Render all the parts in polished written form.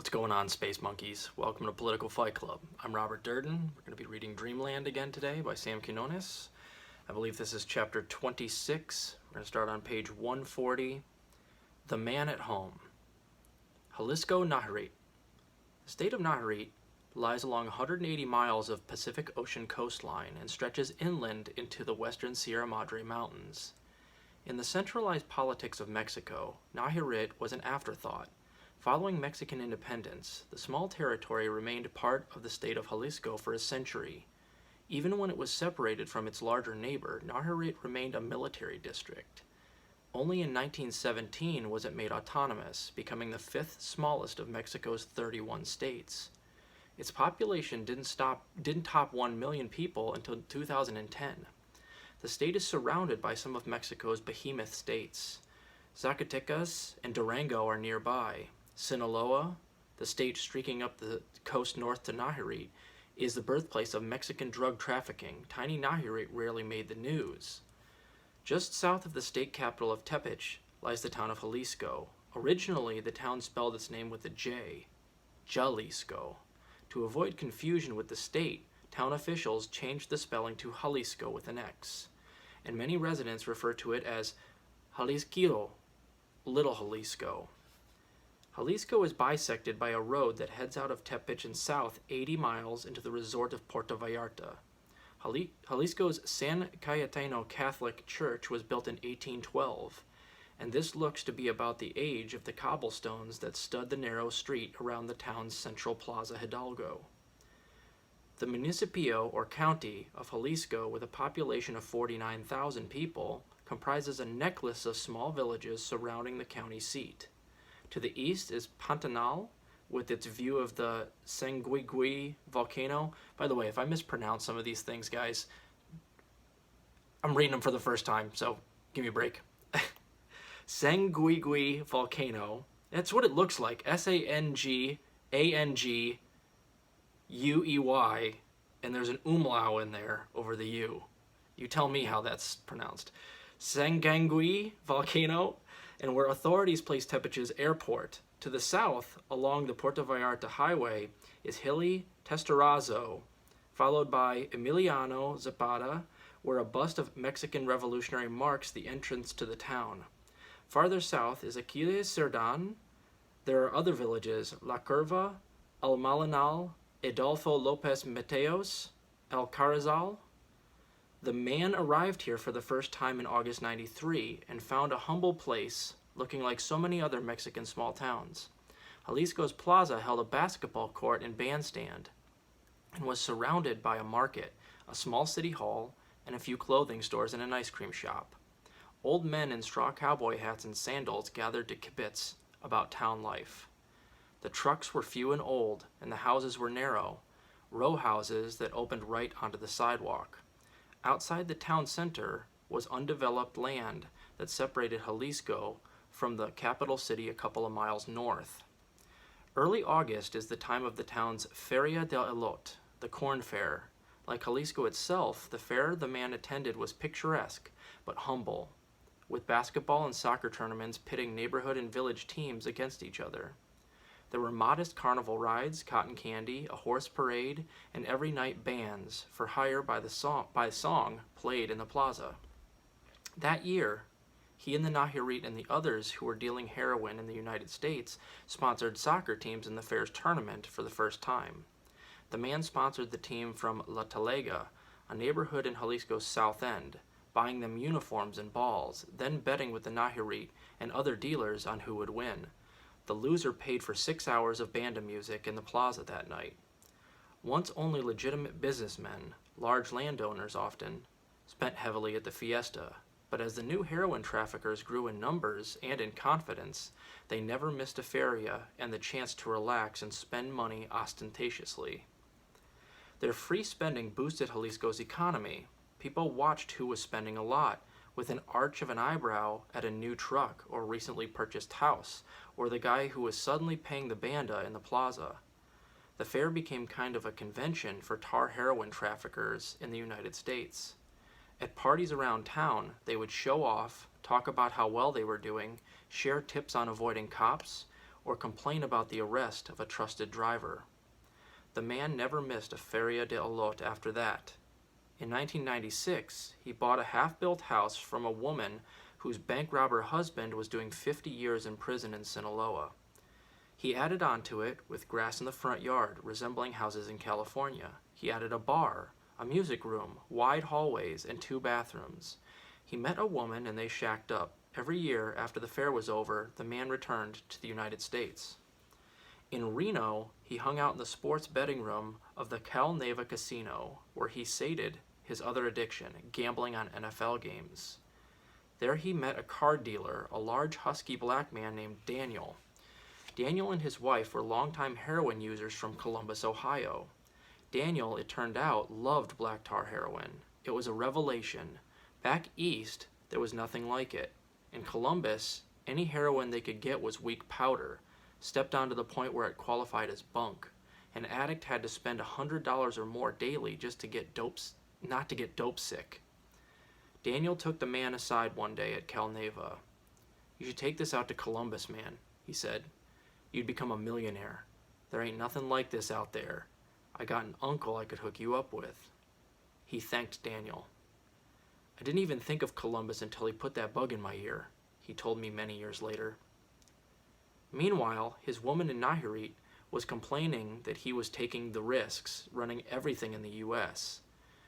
What's going on, Space Monkeys? Welcome to Political Fight Club. I'm Robert Durden. We're going to be reading Dreamland again today by Sam Quinones. I believe this is chapter 26. We're going to start on page 140. The Man at Home. Jalisco, Nayarit. The state of Nayarit lies along 180 miles of Pacific Ocean coastline and stretches inland into the western Sierra Madre Mountains. In the centralized politics of Mexico, Nayarit was an afterthought. Following Mexican independence, the small territory remained part of the state of Jalisco for a century. Even when it was separated from its larger neighbor, Nayarit remained a military district. Only in 1917 was it made autonomous, becoming the fifth smallest of Mexico's 31 states. Its population didn't top 1 million people until 2010. The state is surrounded by some of Mexico's behemoth states. Zacatecas and Durango are nearby. Sinaloa, the state streaking up the coast north to Nayarit, is the birthplace of Mexican drug trafficking. Tiny Nayarit rarely made the news. Just south of the state capital of Tepic lies the town of Jalisco. Originally, the town spelled its name with a J, Jalisco. To avoid confusion with the state, town officials changed the spelling to Jalisco with an X, and many residents refer to it as Jalisco, Little Jalisco. Jalisco is bisected by a road that heads out of Tepic and south 80 miles into the resort of Puerto Vallarta. Jalisco's San Cayetano Catholic Church was built in 1812, and this looks to be about the age of the cobblestones that stud the narrow street around the town's central Plaza Hidalgo. The municipio, or county, of Jalisco, with a population of 49,000 people, comprises a necklace of small villages surrounding the county seat. To the east is Pantanal, with its view of the Sanguigui volcano. By the way, if I mispronounce some of these things, guys, I'm reading them for the first time, so give me a break. Sanguigui volcano. That's what it looks like. Sanguanguey, and there's an umlau in there over the U. You tell me how that's pronounced. Sanguigui volcano, and where authorities place Tepic's airport. To the south, along the Puerto Vallarta highway, is hilly Testarazo, followed by Emiliano Zapata, where a bust of Mexican revolutionary marks the entrance to the town. Farther south is Aquiles Cerdan. There are other villages, La Curva, El Malinal, Adolfo Lopez Mateos, El Carrizal. The man arrived here for the first time in August 93 and found a humble place looking like so many other Mexican small towns. Jalisco's plaza held a basketball court and bandstand and was surrounded by a market, a small city hall, and a few clothing stores and an ice cream shop. Old men in straw cowboy hats and sandals gathered to kibitz about town life. The trucks were few and old, and the houses were narrow, row houses that opened right onto the sidewalk. Outside the town center was undeveloped land that separated Jalisco from the capital city a couple of miles north. Early August is the time of the town's Feria del Elote, the corn fair. Like Jalisco itself, the fair the man attended was picturesque but humble, with basketball and soccer tournaments pitting neighborhood and village teams against each other. There were modest carnival rides, cotton candy, a horse parade, and every night bands for hire by song played in the plaza. That year, he and the Nayarit and the others who were dealing heroin in the United States sponsored soccer teams in the fair's tournament for the first time. The man sponsored the team from La Talega, a neighborhood in Jalisco's south end, buying them uniforms and balls, then betting with the Nayarit and other dealers on who would win. The loser paid for 6 hours of banda music in the plaza that night. Once only legitimate businessmen, large landowners often, spent heavily at the fiesta, but as the new heroin traffickers grew in numbers and in confidence, they never missed a feria and the chance to relax and spend money ostentatiously. Their free spending boosted Jalisco's economy. People watched who was spending a lot, with an arch of an eyebrow at a new truck or recently purchased house, or the guy who was suddenly paying the banda in the plaza. The fair became kind of a convention for tar heroin traffickers in the United States. At parties around town, they would show off, talk about how well they were doing, share tips on avoiding cops, or complain about the arrest of a trusted driver. The man never missed a Feria de Olot after that. In 1996, he bought a half-built house from a woman whose bank robber husband was doing 50 years in prison in Sinaloa. He added on to it with grass in the front yard, resembling houses in California. He added a bar, a music room, wide hallways, and 2 bathrooms. He met a woman and they shacked up. Every year, after the fair was over, the man returned to the United States. In Reno, he hung out in the sports betting room of the Cal Neva Casino, where he sated his other addiction, gambling on NFL games. There he met a card dealer, a large husky black man named Daniel. Daniel and his wife were longtime heroin users from Columbus, Ohio. Daniel, it turned out, loved black tar heroin. It was a revelation. Back east, there was nothing like it. In Columbus, any heroin they could get was weak powder, stepped on to the point where it qualified as bunk. An addict had to spend $100 or more daily just to get not to get dope sick. Daniel took the man aside one day at Cal Neva. "You should take this out to Columbus, man," he said. "You'd become a millionaire. There ain't nothing like this out there. I got an uncle I could hook you up with." He thanked Daniel. "I didn't even think of Columbus until he put that bug in my ear," he told me many years later. Meanwhile, his woman in Nayarit was complaining that he was taking the risks, running everything in the U.S.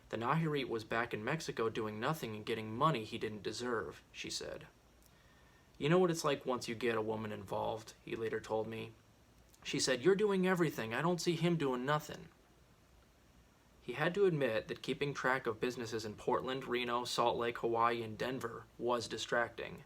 The Nayarit was back in Mexico doing nothing and getting money he didn't deserve, she said. "You know what it's like once you get a woman involved," he later told me. "She said, 'You're doing everything. I don't see him doing nothing.'" He had to admit that keeping track of businesses in Portland, Reno, Salt Lake, Hawaii, and Denver was distracting.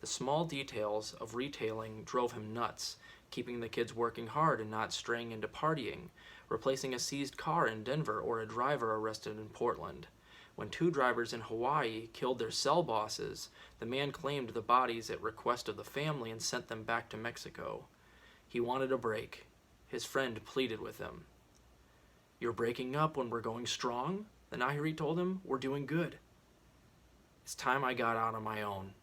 The small details of retailing drove him nuts, keeping the kids working hard and not straying into partying, replacing a seized car in Denver or a driver arrested in Portland. When 2 drivers in Hawaii killed their cell bosses, the man claimed the bodies at request of the family and sent them back to Mexico. He wanted a break. His friend pleaded with him. "You're breaking up when we're going strong?" the Nayarit told him. "We're doing good." "It's time I got out on my own."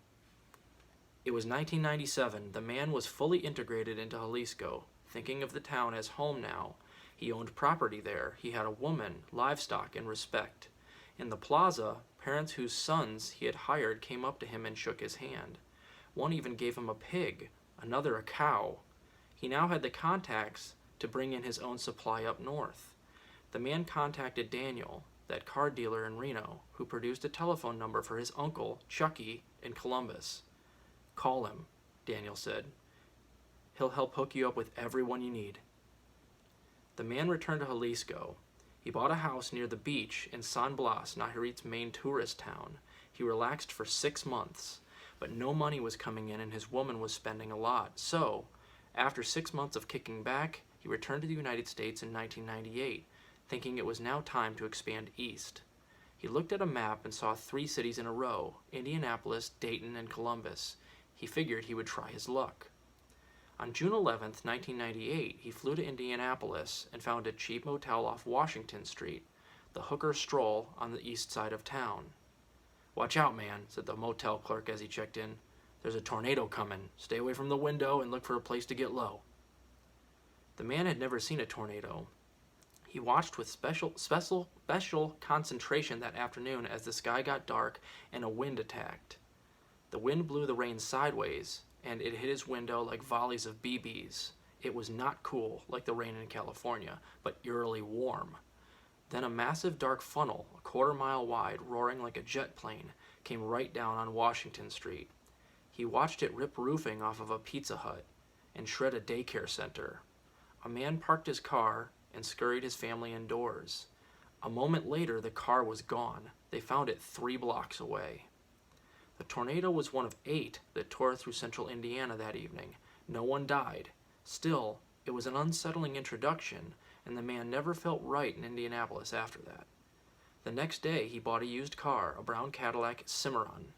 It was 1997. The man was fully integrated into Jalisco, thinking of the town as home now. He owned property there. He had a woman, livestock, and respect. In the plaza, parents whose sons he had hired came up to him and shook his hand. One even gave him a pig, another a cow. He now had the contacts to bring in his own supply up north. The man contacted Daniel, that car dealer in Reno, who produced a telephone number for his uncle, Chucky, in Columbus. "Call him," Daniel said. "He'll help hook you up with everyone you need." The man returned to Jalisco. He bought a house near the beach in San Blas, Nayarit's main tourist town. He relaxed for 6 months, but no money was coming in and his woman was spending a lot. So, after 6 months of kicking back, he returned to the United States in 1998, thinking it was now time to expand east. He looked at a map and saw 3 cities in a row, Indianapolis, Dayton, and Columbus. He figured he would try his luck. On June 11, 1998, he flew to Indianapolis and found a cheap motel off Washington Street, the Hooker Stroll on the east side of town. "Watch out, man," said the motel clerk as he checked in. "There's a tornado coming. Stay away from the window and look for a place to get low." The man had never seen a tornado. He watched with special concentration that afternoon as the sky got dark and a wind attacked. The wind blew the rain sideways, and it hit his window like volleys of BBs. It was not cool like the rain in California, but eerily warm. Then a massive dark funnel, a 1/4 mile wide, roaring like a jet plane, came right down on Washington Street. He watched it rip roofing off of a Pizza Hut and shred a daycare center. A man parked his car and scurried his family indoors. A moment later, the car was gone. They found it 3 blocks away. The tornado was one of 8 that tore through central Indiana that evening. No one died. Still, it was an unsettling introduction, and the man never felt right in Indianapolis after that. The next day, he bought a used car, a brown Cadillac Cimarron,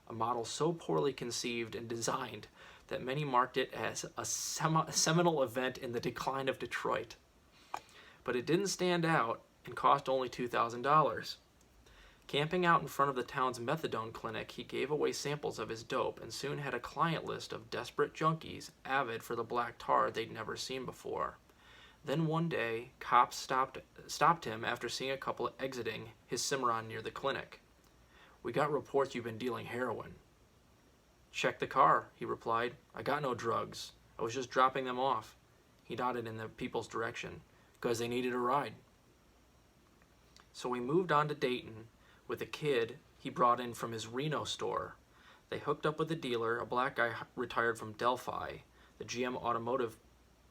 a model so poorly conceived and designed that many marked it as a seminal event in the decline of Detroit. But it didn't stand out and cost only $2,000. Camping out in front of the town's methadone clinic, he gave away samples of his dope and soon had a client list of desperate junkies avid for the black tar they'd never seen before. Then one day, cops stopped him after seeing a couple exiting his Cimarron near the clinic. "We got reports you've been dealing heroin." "Check the car," he replied. "I got no drugs. I was just dropping them off." He nodded in the people's direction, "'cause they needed a ride." So we moved on to Dayton with a kid he brought in from his Reno store. They hooked up with a dealer, a black guy retired from Delphi, the GM automotive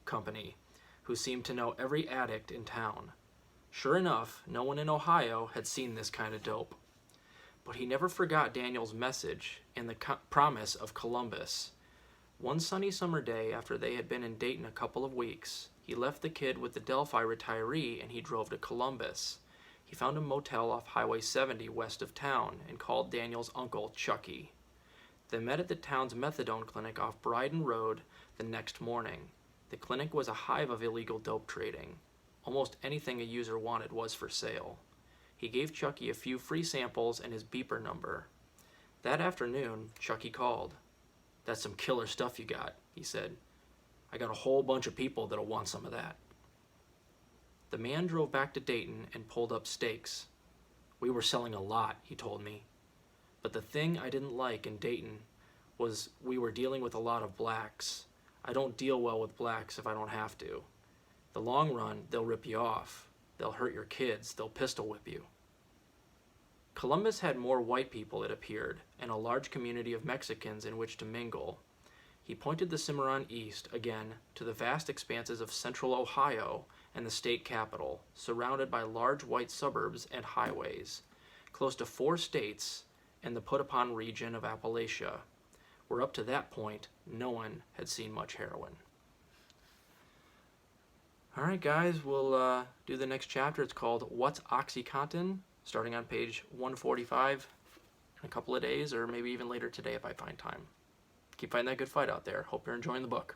company, who seemed to know every addict in town. Sure enough, no one in Ohio had seen this kind of dope. But he never forgot Daniel's message and the promise of Columbus. One sunny summer day, after they had been in Dayton a couple of weeks, he left the kid with the Delphi retiree and he drove to Columbus. He found a motel off Highway 70 west of town and called Daniel's uncle, Chucky. They met at the town's methadone clinic off Bryden Road the next morning. The clinic was a hive of illegal dope trading. Almost anything a user wanted was for sale. He gave Chucky a few free samples and his beeper number. That afternoon, Chucky called. "That's some killer stuff you got," he said. "I got a whole bunch of people that'll want some of that." The man drove back to Dayton and pulled up stakes. "We were selling a lot," he told me. "But the thing I didn't like in Dayton was we were dealing with a lot of blacks. I don't deal well with blacks if I don't have to. The long run, they'll rip you off. They'll hurt your kids. They'll pistol whip you." Columbus had more white people, it appeared, and a large community of Mexicans in which to mingle. He pointed the Cimarron east, again, to the vast expanses of central Ohio and the state capital, surrounded by large white suburbs and highways, close to 4 states and the put-upon region of Appalachia, where up to that point, no one had seen much heroin. All right, guys, we'll do the next chapter. It's called What's OxyContin, starting on page 145 in a couple of days, or maybe even later today if I find time. Keep fighting that good fight out there. Hope you're enjoying the book.